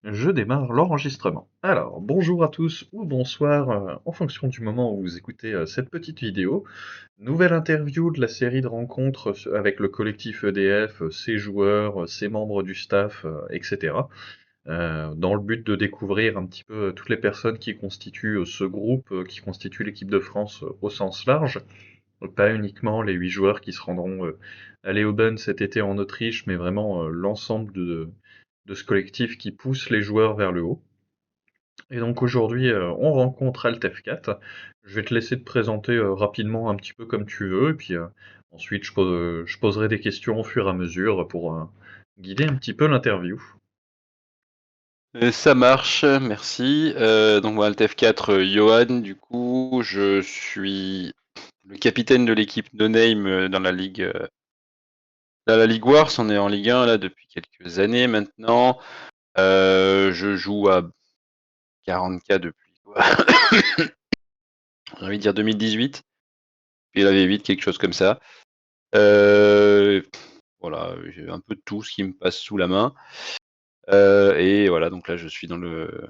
Je démarre l'enregistrement. Alors, bonjour à tous ou bonsoir, en fonction du moment où vous écoutez cette petite vidéo. Nouvelle interview de la série de rencontres avec le collectif EDF, ses joueurs, ses membres du staff, etc. Dans le but de découvrir un petit peu toutes les personnes qui constituent ce groupe, qui constitue l'équipe de France au sens large. Donc, pas uniquement les 8 joueurs qui se rendront à Leoben cet été en Autriche, mais vraiment l'ensemble de ce collectif qui pousse les joueurs vers le haut. Et donc aujourd'hui, on rencontre Altef4. Je vais te laisser te présenter rapidement un petit peu comme tu veux, et puis ensuite je poserai des questions au fur et à mesure pour guider un petit peu l'interview. Ça marche, merci. Donc moi, Altef4, Johan, du coup, je suis le capitaine de l'équipe No Name dans la Ligue Wars. On est en Ligue 1 là depuis quelques années maintenant. Je joue à 40K depuis quoi j'ai envie de dire 2018. Puis il avait vite quelque chose comme ça. Euh, voilà, j'ai un peu de tout ce qui me passe sous la main. Et voilà, donc là je suis dans le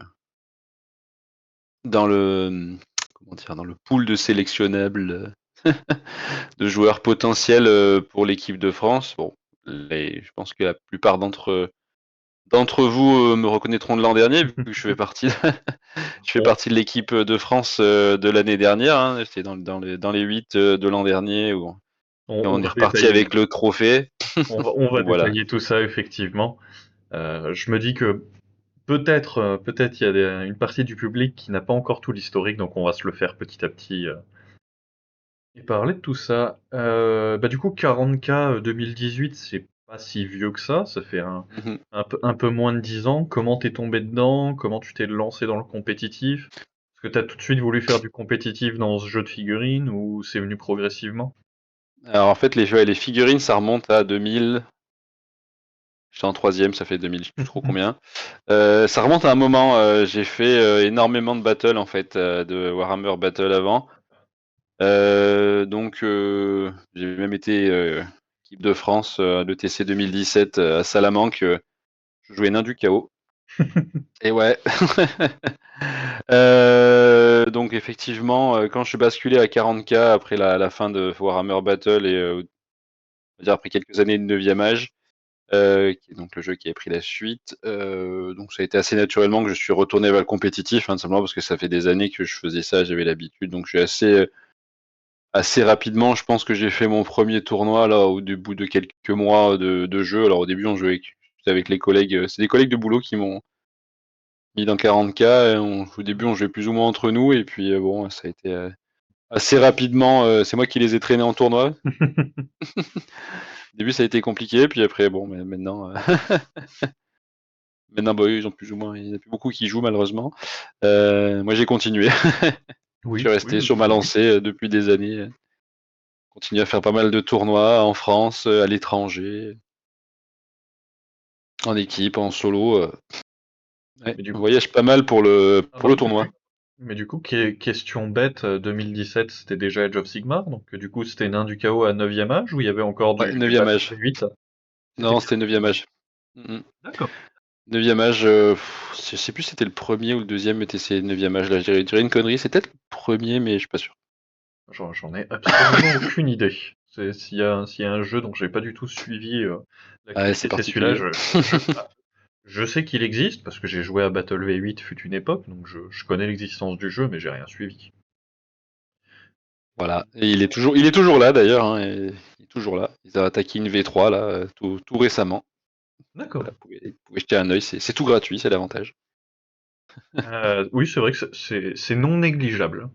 comment dire, dans le pool de sélectionnables de joueurs potentiels pour l'équipe de France. Bon, je pense que la plupart d'entre vous me reconnaîtront de l'an dernier, vu que je fais On, partie de l'équipe de France de l'année dernière. Hein. J'étais dans les 8 de l'an dernier où on on est va reparti détailler, avec le trophée. on va Donc voilà. détailler tout ça effectivement. Je me dis que peut-être il y a une partie du public qui n'a pas encore tout l'historique, donc on va se le faire petit à petit. Et parler de tout ça, bah, du coup 40K 2018, c'est pas si vieux que ça fait Mhm. un peu moins de 10 ans. Comment t'es tombé dedans? Comment tu t'es lancé dans le compétitif? Est-ce que t'as tout de suite voulu faire du compétitif dans ce jeu de figurines ou c'est venu progressivement? Alors en fait, les figurines, ça remonte à 2000. J'étais en troisième, ça fait 2000, je sais plus trop combien. Ça remonte à un moment. J'ai fait énormément de battles en fait, de Warhammer Battle avant. Donc j'ai même été équipe de France à l'ETC 2017 à Salamanque. Je jouais nain du chaos. Et ouais. Donc effectivement, quand je suis basculé à 40K après la fin de Warhammer Battle et on va dire après quelques années de 9e âge, qui est donc le jeu qui a pris la suite. Donc ça a été assez naturellement que je suis retourné vers le compétitif, hein, simplement parce que ça fait des années que je faisais ça, j'avais l'habitude. Donc je suis assez rapidement, je pense que j'ai fait mon premier tournoi là au bout de quelques mois de jeu. Alors au début, on jouait avec les collègues, c'est des collègues de boulot qui m'ont mis dans 40K. Et au début, on jouait plus ou moins entre nous, et puis bon, ça a été assez rapidement. C'est moi qui les ai traînés en tournoi. Au début, ça a été compliqué, puis après, bon, mais maintenant, maintenant, bah, eux, ils ont plus ou moins, il n'y en a plus beaucoup qui jouent malheureusement. Moi, j'ai continué. Je suis Oui, oui, resté oui, sur ma bah oui. lancée depuis des années. Continue à faire pas mal de tournois en France, à l'étranger, en équipe, en solo. Ouais, Mais du on coup, voyage pas mal ah pour bah le oui, tournoi. oui. Mais du coup, question bête, 2017, c'était déjà Age of Sigmar, donc du coup, c'était Nain du Chaos à 9e âge ou il y avait encore Ouais, du 9e Battle âge. V8? C'était Non, bien c'était le 9e 9e. âge. Mhm. D'accord. 9e âge, je sais plus si c'était le premier ou le deuxième ETC 9e âge. Là, je dirais une connerie. C'est peut-être le premier, mais je suis pas sûr. J'en ai absolument aucune idée. S'il y a un jeu dont j'ai pas du tout suivi Ouais, c'est l'actualité, c'est celui-là. particulier. Je sais qu'il existe parce que j'ai joué à Battle V8 fut une époque, donc je connais l'existence du jeu, mais j'ai rien suivi. Voilà. Et il est toujours là d'ailleurs. Hein, il est toujours là. Ils ont attaqué une V3 là, tout récemment. D'accord. Voilà, vous pouvez jeter un œil. C'est tout gratuit, c'est l'avantage. Oui, c'est vrai que c'est non négligeable.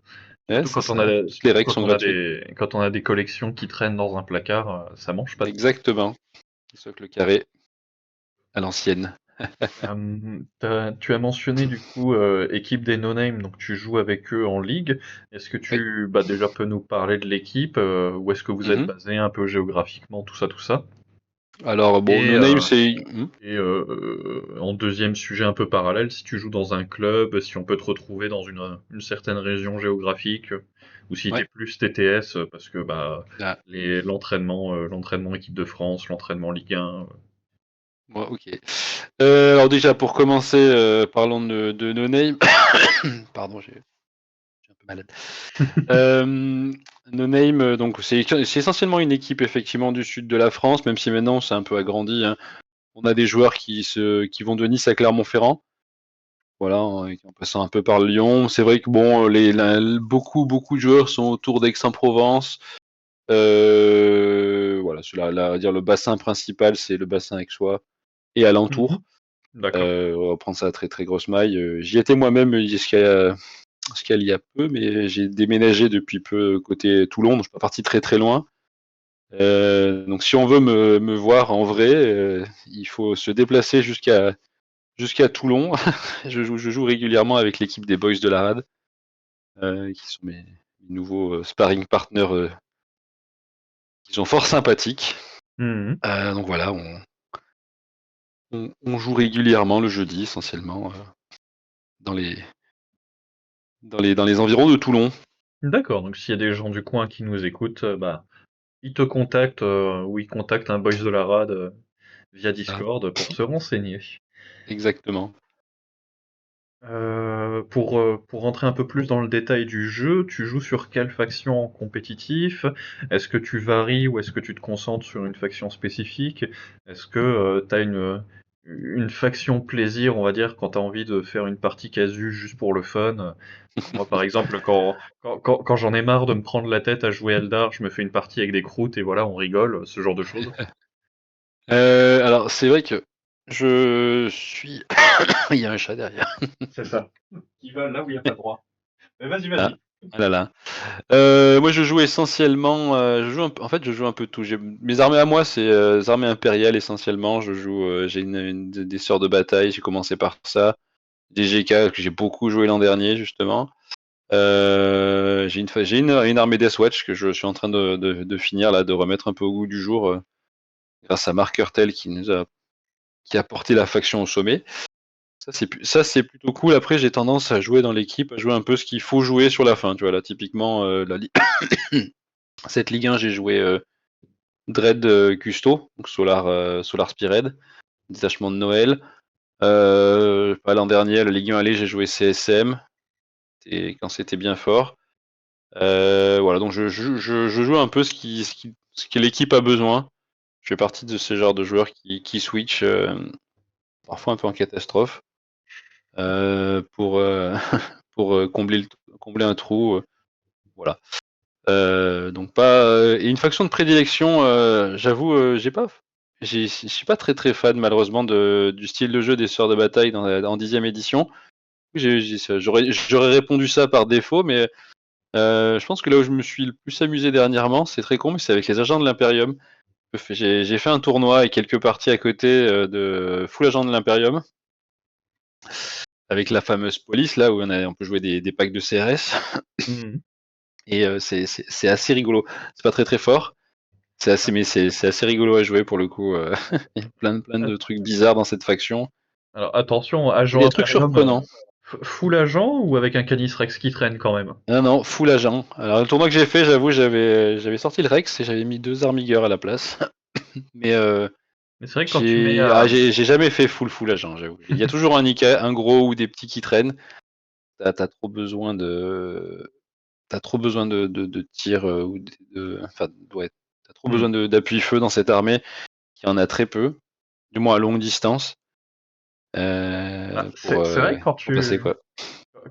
Ouais, c'est ça. Toutes les Surtout règles sont gratuites. quand on a des collections qui traînent dans un placard, ça mange pas de pain. Exactement. Socle carré à l'ancienne. Tu as mentionné du coup équipe des no-name, donc tu joues avec eux en ligue. Est-ce que Oui. tu bah, déjà peux nous parler de l'équipe, où est-ce que vous êtes Mhm. basé un peu géographiquement, tout ça, tout ça. Alors bon, Et, No Name, euh, c'est. en deuxième sujet un peu parallèle, si tu joues dans un club, si on peut te retrouver dans une certaine région géographique, ou si t'es Ouais. plus TTS, parce que bah Ah, l'entraînement équipe de France, l'entraînement Ligue 1. Moi, ok. Alors déjà, pour commencer, parlons de No Name. Pardon, j'ai un peu malade. No Name, donc c'est essentiellement une équipe effectivement du sud de la France, même si maintenant c'est un peu agrandi, hein. On a des joueurs qui vont de Nice à Clermont-Ferrand, voilà, en passant un peu par Lyon. C'est vrai que bon, beaucoup de joueurs sont autour d'Aix-en-Provence. Voilà, on va dire le bassin principal, c'est le bassin aixois et alentour. Mhm. D'accord. On va prendre ça à très très grosse maille. J'y étais moi-même il y a peu, mais j'ai déménagé depuis peu côté Toulon, donc je suis pas parti très très loin. Donc si on veut me voir en vrai, il faut se déplacer jusqu'à Toulon. Je joue régulièrement avec l'équipe des Boys de la Rade, qui sont mes nouveaux sparring partners, qui sont fort sympathiques. Mhm. Donc voilà, on joue régulièrement le jeudi essentiellement, dans les dans les environs de Toulon. D'accord, donc s'il y a des gens du coin qui nous écoutent, bah, ils te contactent ou ils contactent un boys de la rade via Ah, Discord pour se renseigner. exactement. Pour rentrer un peu plus dans le détail du jeu, tu joues sur quelle faction en compétitif? Est-ce que tu varies ou est-ce que tu te concentres sur une faction spécifique? Est-ce que tu as une faction plaisir, on va dire, quand tu as envie de faire une partie casu juste pour le fun? Moi, par exemple, quand j'en ai marre de me prendre la tête à jouer Eldar, je me fais une partie avec des croûtes et voilà, on rigole, ce genre de choses. Alors c'est vrai que je suis il y a un chat derrière. C'est ça. Qui va là où il n'y a pas de droit. Mais vas-y, Ah, vas-y. ah là là. Moi je joue essentiellement, en fait je joue un peu de tout. Mes armées à moi, c'est des armées impériales essentiellement. J'ai des sœurs de bataille, j'ai commencé par ça. Des GK que j'ai beaucoup joué l'an dernier justement. J'ai une armée Deathwatch que je suis en train de finir là, de remettre un peu au goût du jour, grâce à Mark Hurtel qui a porté la faction au sommet. Ça c'est plutôt cool. Après j'ai tendance à jouer dans l'équipe, à jouer un peu ce qu'il faut jouer sur la fin. Tu vois là typiquement, cette Ligue 1 j'ai joué Dread, Custo, donc Solar Spearhead, détachement de Noël. L'an dernier, la Ligue 1 aller, j'ai joué CSM, et quand c'était bien fort. Voilà, donc je joue un peu ce que l'équipe a besoin. Je fais partie de ce genre de joueurs qui switch, parfois un peu en catastrophe, pour, combler un trou. Voilà. Donc pas et une faction de prédilection, j'avoue, je suis pas très très fan malheureusement du style de jeu des Sœurs de Bataille en 10e édition. J'aurais répondu ça par défaut, mais je pense que là où je me suis le plus amusé dernièrement, c'est très con, mais c'est avec les agents de l'Imperium. J'ai fait un tournoi et quelques parties à côté, de full agent de l'Imperium, avec la fameuse police là où on peut jouer des packs de CRS. Mhm. Et c'est assez rigolo. C'est pas très très fort. C'est assez rigolo à jouer pour le coup. Il y a plein de trucs bizarres dans cette faction. Alors attention, Et agent des trucs Imperium, surprenants. full agent ou avec un Canis Rex qui traîne quand même? Non, non, full agent. Alors le tournoi que j'ai fait, j'avoue, j'avais sorti le Rex et j'avais mis 2 Armigers à la place. Mais Mais c'est vrai que quand tu mets j'ai jamais fait full agent, j'avoue. Il y a toujours un gros ou des petits qui traînent. T'as trop besoin de tir, ou enfin, ouais, t'as trop hmm. besoin d'appui feu dans cette armée, qui en a très peu, du moins à longue distance. Ah, Pour, c'est vrai que pour passer quoi.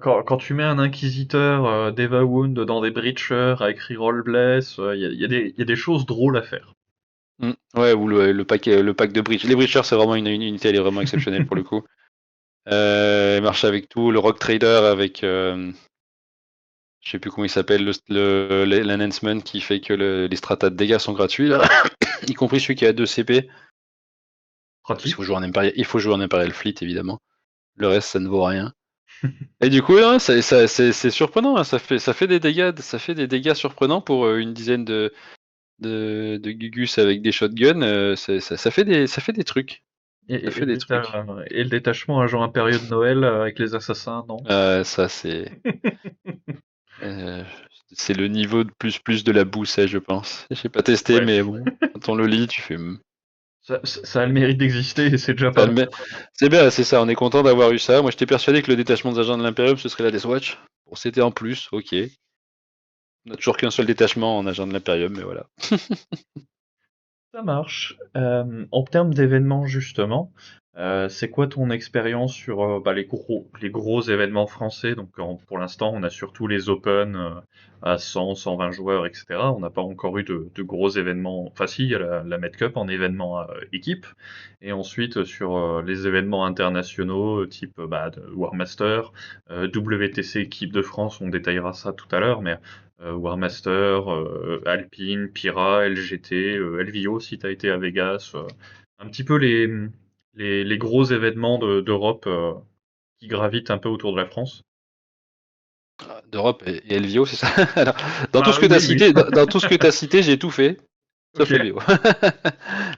quand tu mets un inquisiteur d'Eva Wound dans des breachers avec reroll bless, il y a des choses drôles à faire. Ouais, ou le pack de breach. Les breachers, c'est vraiment une unité, elle est vraiment exceptionnelle pour le coup. Elle marche avec tout. Le Rock Trader avec, je sais plus comment il s'appelle, l'enhancement qui fait que les stratas de dégâts sont gratuits, là. Y compris celui qui a 2 CP. Parce qu'il faut Pratique. jouer en Imperial, il faut jouer en Imperial Fleet évidemment. Le reste, ça ne vaut rien. Et du coup, ouais, c'est surprenant, hein. Ça fait des dégâts surprenants pour une dizaine de Gugus avec des shotguns. Ça fait des trucs. Et, Ça et fait le des trucs. et le détachement agent Impériaux de Noël avec les assassins, non? Ça, euh, c'est le niveau de plus de la boue, ça, je pense. J'ai pas testé, Ouais. mais bon, quand on le lit, tu fais. Ça a le mérite d'exister et c'est déjà Ça pas le mal. met- C'est bien, c'est ça, on est content d'avoir eu ça. Moi, j'étais persuadé que le détachement des agents de l'Imperium, ce serait la Death Watch. Bon, c'était en plus, ok. On n'a toujours qu'un seul détachement en agent de l'Imperium, mais voilà. Ça marche. En termes d'événements, justement, c'est quoi ton expérience sur bah, les gros événements français? Donc, pour l'instant, on a surtout les Open à 100, 120 joueurs, etc. On n'a pas encore eu de gros événements. Enfin, si, il y a la Med Cup en événement équipe. Et ensuite, sur les événements internationaux, type bah, de War Master, WTC équipe de France, on détaillera ça tout à l'heure, mais War Master, Alpine, Pira, LGT, LVO si tu as été à Vegas, un petit peu les gros événements d'Europe qui gravitent un peu autour de la France. D'Europe et LVO, c'est ça? Alors, dans tout Ah ce que tu as oui, oui, cité, dans tout ce que tu cité, j'ai tout fait, sauf ok. LVO.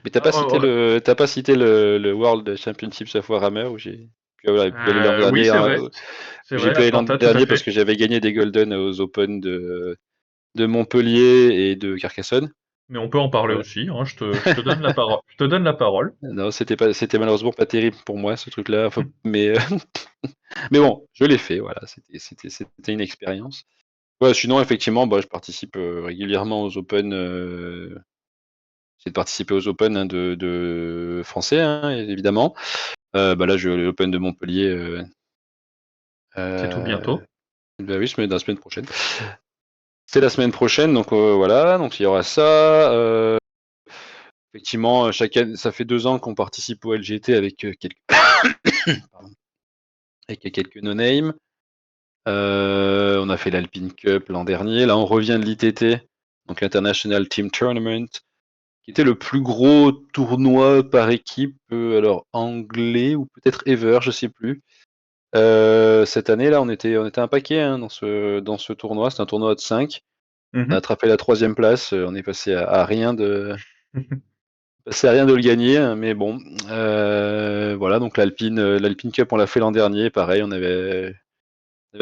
Mais t'as Ah, pas cité t'as pas cité le World Championship of Warhammer où j'ai pu aller l'an oui, dernier, c'est hein, vrai, c'est où j'ai vrai, pu aller l'an Atlanta, tout à dernier parce fait. que j'avais gagné des Golden aux Open de Montpellier et de Carcassonne. Mais on peut en parler Voilà. aussi, hein, je te donne la parole. Je te donne la parole. Non, c'était malheureusement pas terrible pour moi ce truc-là. Enfin, mais mais bon, je l'ai fait. Voilà, c'était une expérience. Ouais, sinon effectivement, bah, je participe régulièrement aux Open. J'essaie de participer aux Open hein, de français, hein, évidemment. Bah là, je vais à l'Open de Montpellier. C'est tout Euh, bientôt. Bah oui, la semaine prochaine. C'est la semaine prochaine, donc voilà, donc il y aura ça. Effectivement, chaque année, ça fait 2 ans qu'on participe au LGT avec quelques, pardon, avec quelques no-name. On a fait l'Alpine Cup l'an dernier. Là, on revient de l'ITT, donc l'International Team Tournament, qui était le plus gros tournoi par équipe, alors anglais ou peut-être ever, je sais plus. Cette année, là, on était un paquet hein, dans ce tournoi. C'est un tournoi de 5. On a Mhm. attrapé la 3e place. On est passé à rien de le gagner, hein, mais bon. Voilà, donc l'Alpine Cup, on l'a fait l'an dernier. Pareil, on avait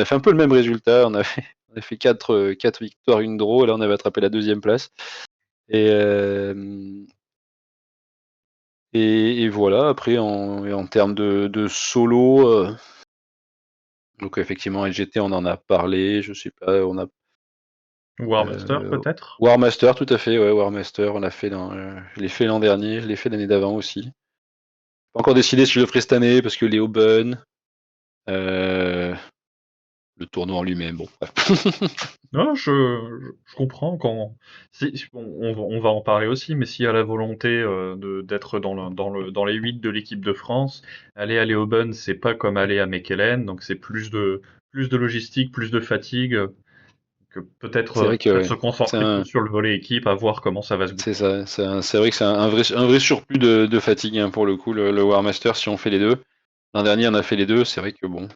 fait un peu le même résultat. On avait fait 4 victoires, une draw. Et là, on avait attrapé la 2e place. Et, euh, et voilà, après, en termes de solo, donc effectivement, LGT, on en a parlé. Je sais pas, on a War Master, Euh, peut-être? Warmaster, tout à fait, ouais, Warmaster, je l'ai fait l'an dernier, je l'ai fait l'année d'avant aussi. Pas encore décidé si je le ferai cette année parce que Léo Bunn, euh, le tournoi en lui-même, bon. Bref. Non, je comprends quand on va en parler aussi, mais s'il y a la volonté d'être dans les 8 de l'équipe de France, aller à Leoben, c'est pas comme aller à Mechelen, donc c'est plus de logistique, plus de fatigue, que C'est vrai que peut-être ouais, se c'est concentrer plus sur le volet équipe, à voir comment ça va se c'est goupiller. ça, c'est vrai que c'est un vrai surplus de fatigue hein, pour le coup, le Warmaster, si on fait les deux. L'an dernier, on a fait les deux, c'est vrai que bon.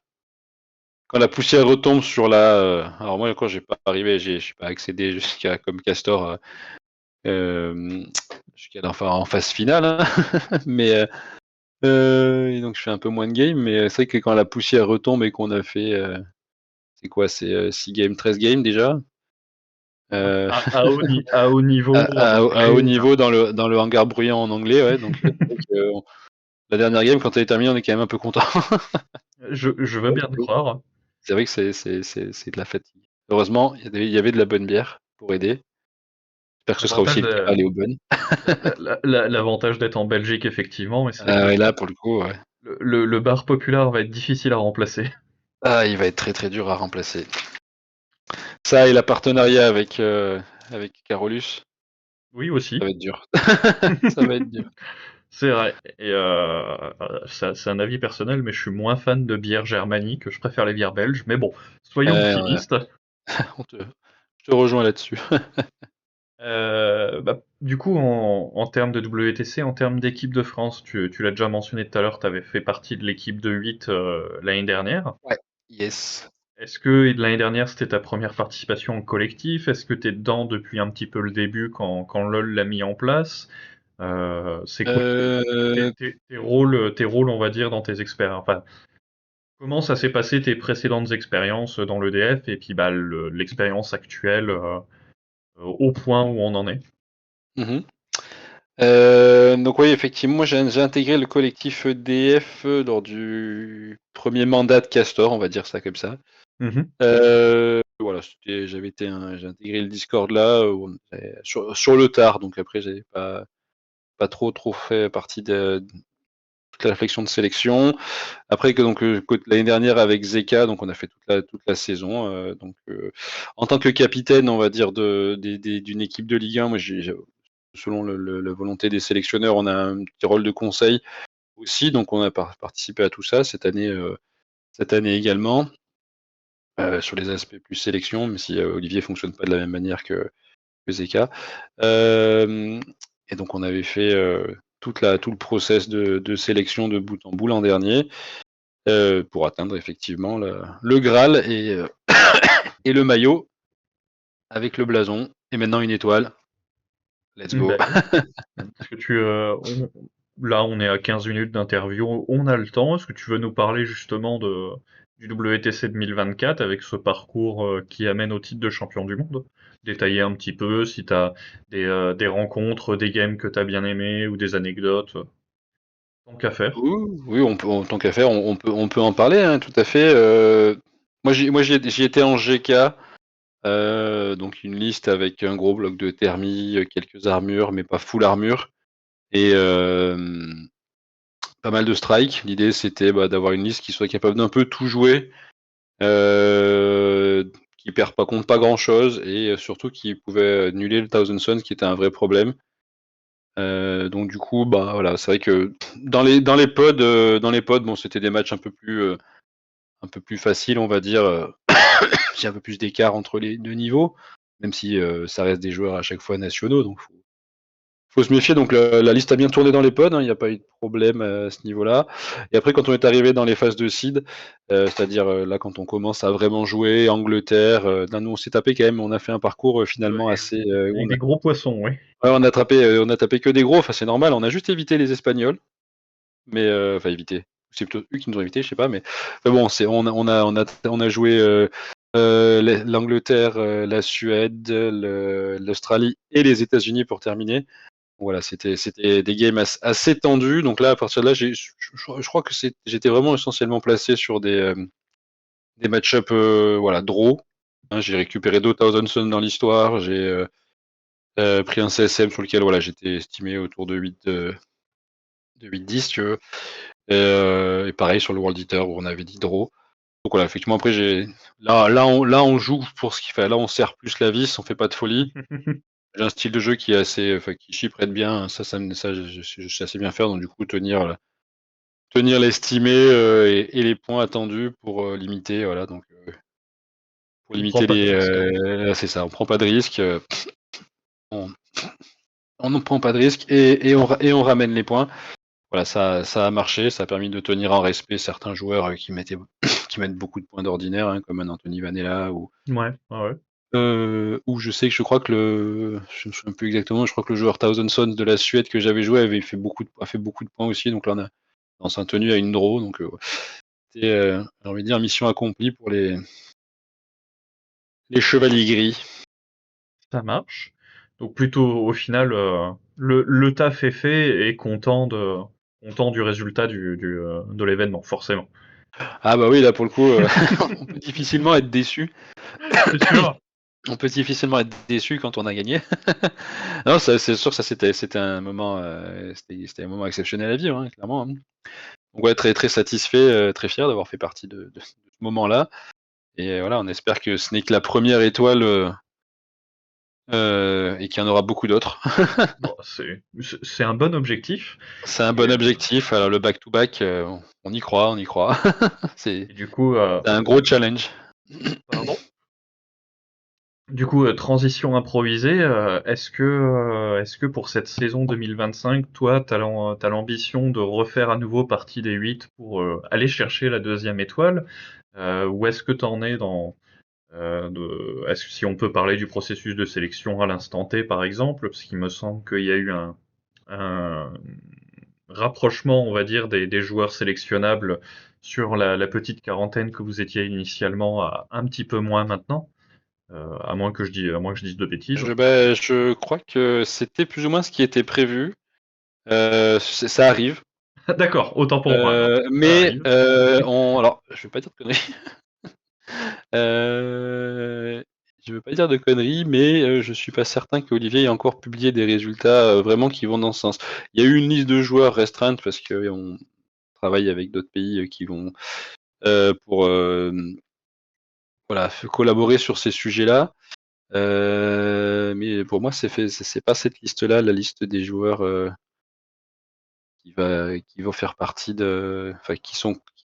Quand la poussière retombe sur alors moi, quand j'ai pas arrivé, je suis pas accédé jusqu'à comme Castor, euh, enfin, en phase finale, hein. Mais et donc je fais un peu moins de games, mais c'est vrai que quand la poussière retombe et qu'on a fait, c'est quoi? C'est 6 games, 13 games déjà? Heu, À haut niveau en à haut anglais, niveau dans le hangar bruyant en anglais, ouais, donc c'est vrai que la dernière game quand elle est terminée, on est quand même un peu content. je veux bien te croire. C'est vrai que c'est de la fatigue. Heureusement, il y avait de la bonne bière pour aider. J'espère que ce sera L'avantage aussi le cas à de, Léoben. l'avantage d'être en Belgique, effectivement, et c'est vrai que Ah ouais, là pour le coup, ouais. le bar populaire va être difficile à remplacer. Ah, il va être très, très dur à remplacer. Ça et la partenariat avec Carolus, Oui, ça aussi. va être dur. Ça va être dur. C'est vrai. Et c'est un avis personnel, mais je suis moins fan de bière germanique. Je préfère les bières belges. Mais bon, soyons Ouais, optimistes. on te je te rejoins là-dessus. Bah, du coup, en termes de WTC, en termes d'équipe de France, tu l'as déjà mentionné tout à l'heure, tu avais fait partie de l'équipe de 8 l'année dernière. Ouais. Yes. Est-ce que l'année dernière, c'était ta première participation en collectif? Est-ce que tu es dedans depuis un petit peu le début quand LoL l'a mis en place? C'est quoi Heu, tes rôles, on va dire, dans tes expériences? Enfin, comment ça s'est passé tes précédentes expériences dans l'EDF et puis bah, l'expérience actuelle au point où on en est? mmh Donc oui, effectivement, moi j'ai intégré le collectif EDF lors du premier mandat de Castor, on va dire ça comme ça. Mmh. Voilà, j'ai intégré le Discord là, sur le tard, donc après j'avais pas trop fait partie de toute la réflexion de sélection. Après que donc l'année dernière avec Zeka, donc on a fait toute la saison. En tant que capitaine, on va dire d'une équipe de Ligue 1, moi selon la volonté des sélectionneurs, on a un petit rôle de conseil aussi, donc on a participé à tout ça cette année également, sur les aspects plus sélection, même si Olivier fonctionne pas de la même manière que Zeka. Hem et donc on avait fait tout le process de sélection de bout en bout l'an dernier. Pour atteindre effectivement le Graal et le maillot avec le blason et maintenant une étoile. Let's go. Bah, oui. Est-ce que là, on est à 15 minutes d'interview, on a le temps. Est-ce que tu veux nous parler justement du WTC 2024 avec ce parcours qui amène au titre de champion du monde? Détailler un petit peu si tu as des rencontres, des games que tu as bien aimés ou des anecdotes, tant qu'à faire. Oui, oui, on peut, en tant qu'à faire, on peut en parler, hein, tout à fait. J'y étais en GK, donc une liste avec un gros bloc de thermie, quelques armures, mais pas full armure, et pas mal de strike. L'idée c'était d'avoir une liste qui soit capable d'un peu tout jouer, qui perd pas contre pas grand chose, et surtout qui pouvait annuler le Thousand Sons, qui était un vrai problème. Donc du coup, voilà, c'est vrai que dans les pods, bon, c'était des matchs un peu plus faciles, on va dire. Il y a un peu plus d'écart entre les deux niveaux, même si ça reste des joueurs à chaque fois nationaux, donc faut se méfier. Donc la liste a bien tourné dans les pods, hein, il n'y a pas eu de problème à ce niveau-là. Et après, quand on est arrivé dans les phases de seed, c'est-à-dire là quand on commence à vraiment jouer Angleterre, là, nous on s'est tapé quand même, on a fait un parcours finalement Ouais, assez, où avec des gros poissons, oui. on a tapé que des gros. Enfin, c'est normal, on a juste évité les Espagnols, mais enfin évité. C'est plutôt eux qui nous ont évité, je sais pas, mais bon, on a joué l'Angleterre, la Suède, l'Australie et les États-Unis pour terminer. Voilà, c'était des games assez tendus. Donc là, à partir de là, je crois que j'étais vraiment essentiellement placé sur des match-up, voilà, draw. Hein, j'ai récupéré 2000 Suns dans l'histoire. J'ai pris un CSM sur lequel, voilà, j'étais estimé autour de 8-10, si tu veux. Et pareil sur le World Eater où on avait dit draw. Donc voilà, effectivement, après, là, on joue pour ce qu'il fait. Là, on serre plus la vis, on fait pas de folie. J'ai un style de jeu qui est assez, enfin, qui s'y prête bien. Ça, je sais assez bien faire. Donc du coup, tenir l'estimé et les points attendus pour limiter, voilà. Donc pour On prend limiter pas de risque. c'est ça. On prend pas de risque. On, on ne prend pas de risque et on ramène les points. Voilà, ça a marché. Ça a permis de tenir en respect certains joueurs qui mettent beaucoup de points d'ordinaire, hein, comme un Anthony Vanella Ouais, ouais, ouais. où je crois que je me souviens plus exactement, je crois que le joueur Thousand Sons de la Suède que j'avais joué a fait beaucoup de points aussi, donc là on s'est tenu à une draw, donc c'était, j'ai envie de dire, mission accomplie pour les chevaliers gris. Ça marche. Donc plutôt au final, le taf est fait et content du résultat de l'événement, forcément. Ah bah oui, là pour le coup, on peut difficilement être déçu. C'est sûr. On peut difficilement être déçu quand on a gagné. Non, ça c'est sûr, ça c'était un moment, c'était un moment exceptionnel à vivre, hein, clairement, hein. Donc ouais, très, très satisfait, très fier d'avoir fait partie de ce moment-là. Et voilà, on espère que ce n'est que la première étoile, et qu'il y en aura beaucoup d'autres. Bon, c'est un bon objectif. C'est un Et, bon objectif. Alors le back-to-back, on y croit, on y croit. C'est et du coup, c'est un gros challenge. pardon? Du coup, transition improvisée, est-ce que pour cette saison 2025, toi, t'as l'ambition de refaire à nouveau partie des 8 pour aller chercher la deuxième étoile? Ou est-ce que t'en es est-ce que si on peut parler du processus de sélection à l'instant T, par exemple, parce qu'il me semble qu'il y a eu un rapprochement, on va dire, des joueurs sélectionnables sur la petite quarantaine que vous étiez initialement à un petit peu moins maintenant, à moins que je dise de bêtises. Je crois que c'était plus ou moins ce qui était prévu. Ça arrive. D'accord, autant pour moi alors. Ça Mais arrive. alors, je vais pas dire de conneries. Heu, je veux pas dire de conneries, mais je suis pas certain qu'Olivier ait encore publié des résultats, vraiment qui vont dans ce sens. Il y a eu une liste de joueurs restreinte parce qu'on travaille avec d'autres pays, qui vont, pour, voilà, collaborer sur ces sujets-là. Mais pour moi, c'est pas cette liste-là, la liste des joueurs, qui vont faire partie de enfin qui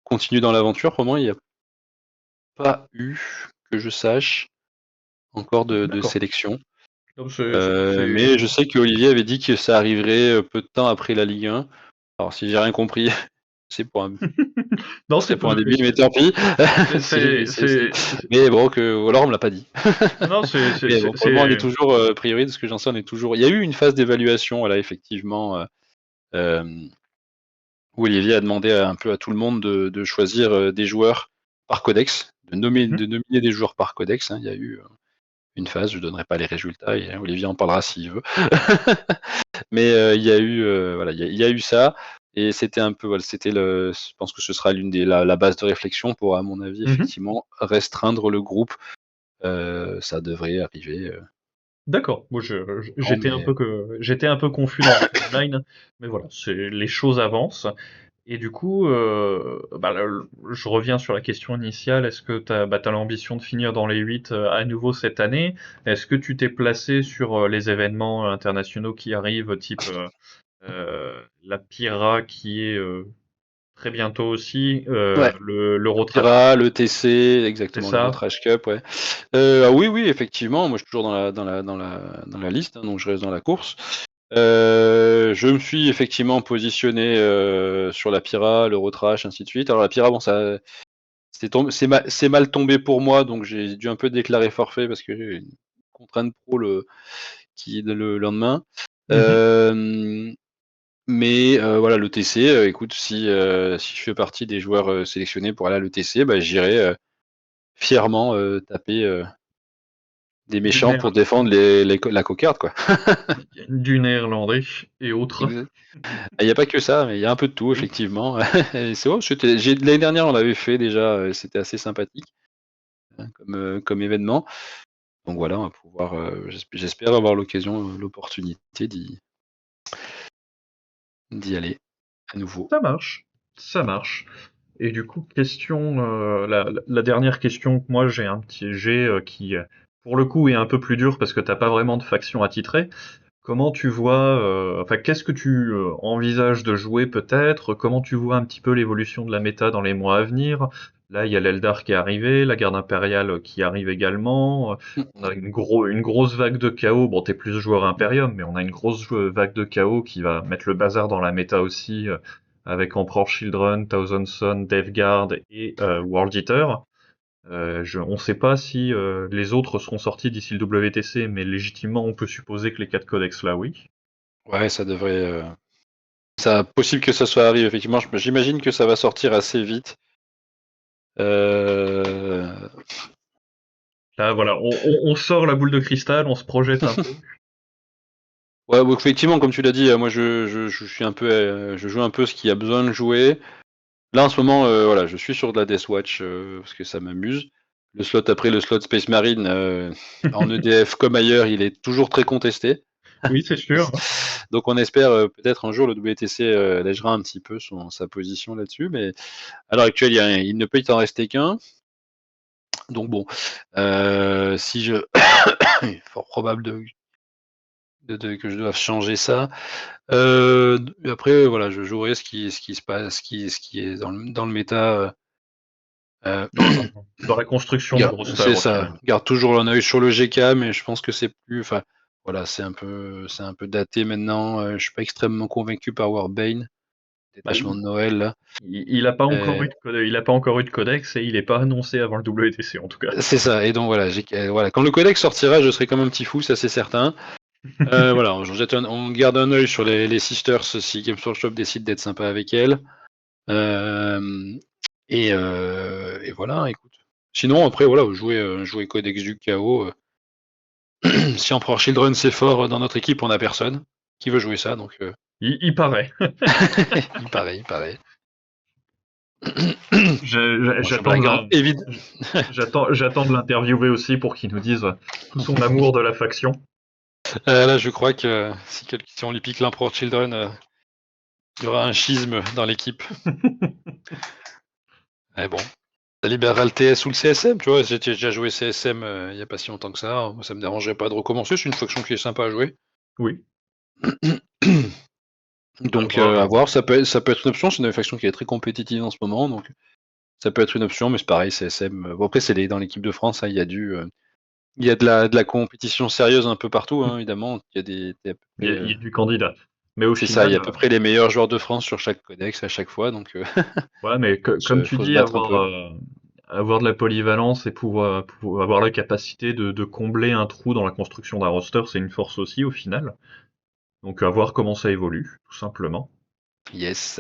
continuent dans l'aventure. Pour moi, il y a pas eu, que je sache, encore de D'accord. sélection. Donc Mais je sais qu'Olivier avait dit que ça arriverait, peu de temps après la Ligue 1. Alors si j'ai rien compris, c'est pour un Non, ce serait c'est pour un pas débile, mais tant pis. c'est c'est Mais bon, ou alors on me l'a pas dit. non, Mais bon, pour le moment, on est toujours, a priori de ce que j'en sais, on est toujours il y a eu une phase d'évaluation, voilà, effectivement, hem, où Olivier a demandé un peu à tout le monde de choisir, des joueurs par codex, mmh de nominer des joueurs par codex, hein. Il y a eu, une phase, je donnerai pas les résultats et Olivier en parlera s'il veut. Mais il y a eu, voilà, il y a eu ça et c'était un peu, voilà, c'était je pense que ce sera la base de réflexion pour, à mon avis, mh. effectivement, restreindre le groupe. Ça devrait arriver, D'accord. Moi, quand mais j'étais un peu confus dans la timeline, mais voilà, c'est les choses avancent. Et du coup, bah, je reviens sur la question initiale. Est-ce que tu as, bah, t'as l'ambition de finir dans les 8 à nouveau cette année? Est-ce que tu t'es placé sur les événements internationaux qui arrivent, type la Pira qui est très bientôt aussi, ouais, l'Eurotrash, Pira, le TC, c'est exactement, ça? l'Eurotrash Cup, ouais. Ah oui, oui, effectivement, moi je suis toujours dans la liste, hein, donc je reste dans la course. Je me suis effectivement positionné, sur la Pira, l'Eurotrash, ainsi de suite. Alors la Pira, bon, ça c'est mal tombé pour moi, donc j'ai dû un peu déclarer forfait parce que j'ai une contrainte pro le lendemain. Mmh. Mais voilà, le TC, écoute, si je fais partie des joueurs, sélectionnés pour aller à l'ETC, bah, j'irai, fièrement, taper, des Du méchants pour néer défendre la cocarde, quoi. du néerlandais et autres. Exact. Il y a pas que ça, mais il y a un peu de tout, Oui, effectivement. Et c'est vrai, l'année dernière, on l'avait fait déjà, c'était assez sympathique, hein, comme événement. Donc voilà, on va pouvoir, j'espère avoir l'opportunité d'y aller à nouveau. ça marche, ça marche. Et du coup, question, la dernière question que moi qui, pour le coup, est un peu plus dure parce que t'as pas vraiment de faction attitrée. Comment tu vois, enfin, qu'est-ce que tu envisages de jouer peut-être? Comment tu vois un petit peu l'évolution de la méta dans les mois à venir? Là, il y a l'Eldar qui est arrivé, la garde impériale qui arrive également. Mmh. On a une grosse vague de chaos. Bon, t'es plus joueur Imperium, mais on a une grosse vague de chaos qui va mettre le bazar dans la méta aussi, avec Emperor Children, Thousand Son, Death Guard et World Eater. On ne sait pas si les autres seront sortis d'ici le WTC, mais légitimement, on peut supposer que les 4 codex là, oui. Ouais, ça devrait, ça possible que ça soit arrivé, effectivement. J'imagine que ça va sortir assez vite. Heu, Là, voilà, on sort la boule de cristal, on se projette un peu. ouais, bon, effectivement, comme tu l'as dit, moi je suis un peu, je joue un peu ce qui a besoin de jouer. Là, en ce moment, voilà, je suis sur de la Death Watch, parce que ça m'amuse. Le slot Space Marine, en EDF comme ailleurs, il est toujours très contesté. Oui, c'est sûr. Donc on espère, peut-être un jour le WTC, allégera un petit peu sa position là-dessus, mais à l'heure actuelle, il ne peut y en rester qu'un. Donc bon, si je il est fort probable que je doive changer ça. Après, voilà, je jouerai ce qui se passe, ce qui est dans le méta, Dans, dans la construction de grosses C'est sœurs au ça, final. garde toujours un œil sur le GK, mais je pense que c'est plus, enfin, voilà, c'est un peu daté maintenant, je suis pas extrêmement convaincu par Warbane, Bah, détachement de Noël là. il a pas encore Heu, eu il a pas encore eu de codex et il est pas annoncé avant le WTC en tout cas. c'est ça, et donc voilà, voilà, quand le codex sortira, je serai comme un petit fou, ça c'est certain. Voilà, on garde un œil sur les sisters si Games Workshop décide d'être sympa avec elles. Hem et voilà, écoute. Sinon après voilà, jouer codex du chaos, si Emperor Children c'est fort, dans notre équipe, on a personne qui veut jouer ça, donc Il paraît. Il paraît. Bon, je J'attends de blague, hein. j'attends de l'interviewer aussi pour qu'il nous dise tout son amour de la faction. Là, je crois que si on lui pique l'Emperor Children, il y aura un schisme dans l'équipe. Mais bon, ça libérera le TS ou le CSM, tu vois. J'ai déjà joué CSM il n'y a pas si longtemps que ça. Moi, ça me dérangerait pas de recommencer. C'est une faction qui est sympa à jouer. Oui. Donc, voir. à voir, ça peut être une option. C'est une faction qui est très compétitive en ce moment, donc ça peut être une option, mais c'est pareil, CSM. Bon, après, c'est dans l'équipe de France, hein, il y a de la compétition sérieuse un peu partout, hein, évidemment. Il y a Il y a du candidat. Mais au c'est ça, il y a final, à peu près les meilleurs joueurs de France sur chaque codex à chaque fois, donc ouais, mais comme tu faut se dis, battre un peu. avoir de la polyvalence et pouvoir avoir la capacité de combler un trou dans la construction d'un roster, c'est une force aussi au final. Donc à voir comment ça évolue, tout simplement. Yes.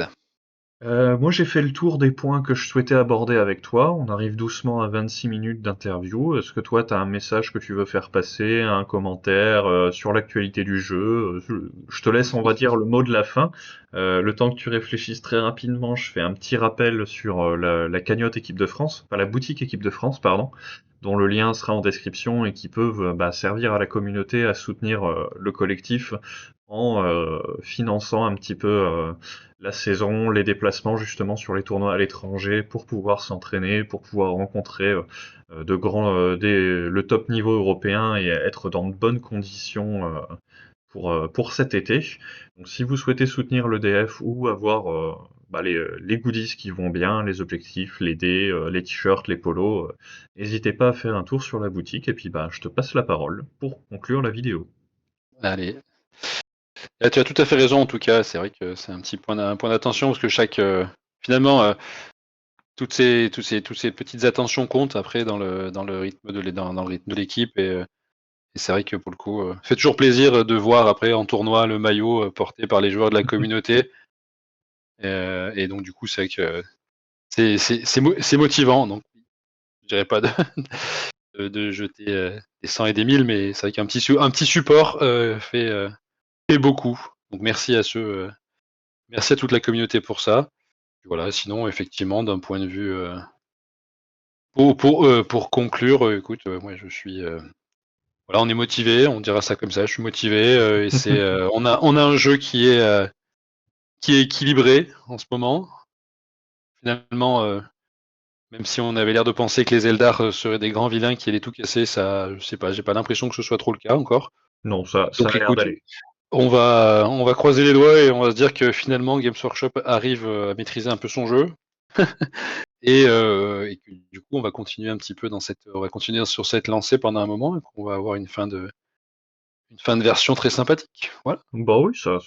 Moi, j'ai fait le tour des points que je souhaitais aborder avec toi. On arrive doucement à 26 minutes d'interview. Est-ce que toi, tu as un message que tu veux faire passer, un commentaire sur l'actualité du jeu? Je te laisse, on va dire, le mot de la fin. Le temps que tu réfléchisses très rapidement, je fais un petit rappel sur la cagnotte équipe de France, enfin la boutique équipe de France, pardon, dont le lien sera en description et qui peuvent servir à la communauté à soutenir le collectif en finançant un petit peu la saison, les déplacements justement sur les tournois à l'étranger pour pouvoir s'entraîner, pour pouvoir rencontrer le top niveau européen et être dans de bonnes conditions pour cet été. Donc si vous souhaitez soutenir l'EDF ou avoir les goodies qui vont bien, les objectifs, les dés, les t-shirts, les polos, n'hésitez pas à faire un tour sur la boutique et puis je te passe la parole pour conclure la vidéo. Allez. Là, tu as tout à fait raison, en tout cas. C'est vrai que c'est un point d'attention parce que finalement, toutes ces petites attentions comptent après dans le rythme dans le rythme de l'équipe et c'est vrai que pour le coup, fait toujours plaisir de voir après en tournoi le maillot porté par les joueurs de la communauté. Et donc du coup, c'est vrai que c'est motivant. Donc je dirais pas de jeter des 100 et des 1000, mais c'est vrai qu'un petit support fait beaucoup. Donc merci à toute la communauté pour ça. Voilà, sinon effectivement d'un point de vue pour conclure, écoute, moi je suis voilà, on est motivé, on dira ça comme ça, je suis motivé et on a un jeu qui est équilibré en ce moment. Finalement, même si on avait l'air de penser que les Eldar seraient des grands vilains qui allaient tout casser, ça, je sais pas, j'ai pas l'impression que ce soit trop le cas encore. Non, ça Donc a l'air écoute, d'aller. on va croiser les doigts et on va se dire que finalement Games Workshop arrive à maîtriser un peu son jeu. Et que du coup on va continuer un petit peu on va continuer sur cette lancée pendant un moment et qu'on va avoir une fin de version très sympathique. Voilà. Bah oui, ça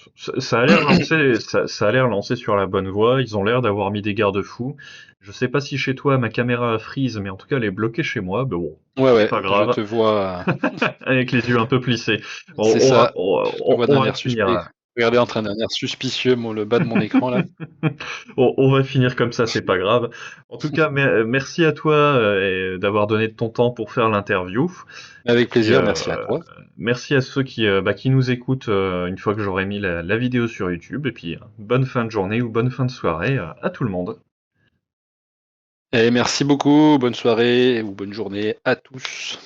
a l'air lancé, ça a l'air lancé sur la bonne voie. Ils ont l'air d'avoir mis des garde-fous. Je sais pas si chez toi ma caméra freeze, mais en tout cas elle est bloquée chez moi. Mais bon, c'est Ouais, pas je grave. te vois. Avec les yeux un peu plissés. C'est ça. Je te vois On d'un va air finir. suspect. Regardez en train d'un air suspicieux le bas de mon écran là. On va finir comme ça, c'est pas grave. En tout cas, merci à toi d'avoir donné de ton temps pour faire l'interview. Avec Puis, plaisir, merci à toi. merci à ceux qui nous écoutent une fois que j'aurai mis la vidéo sur YouTube. Et puis, bonne fin de journée ou bonne fin de soirée à tout le monde. Et merci beaucoup, bonne soirée ou bonne journée à tous.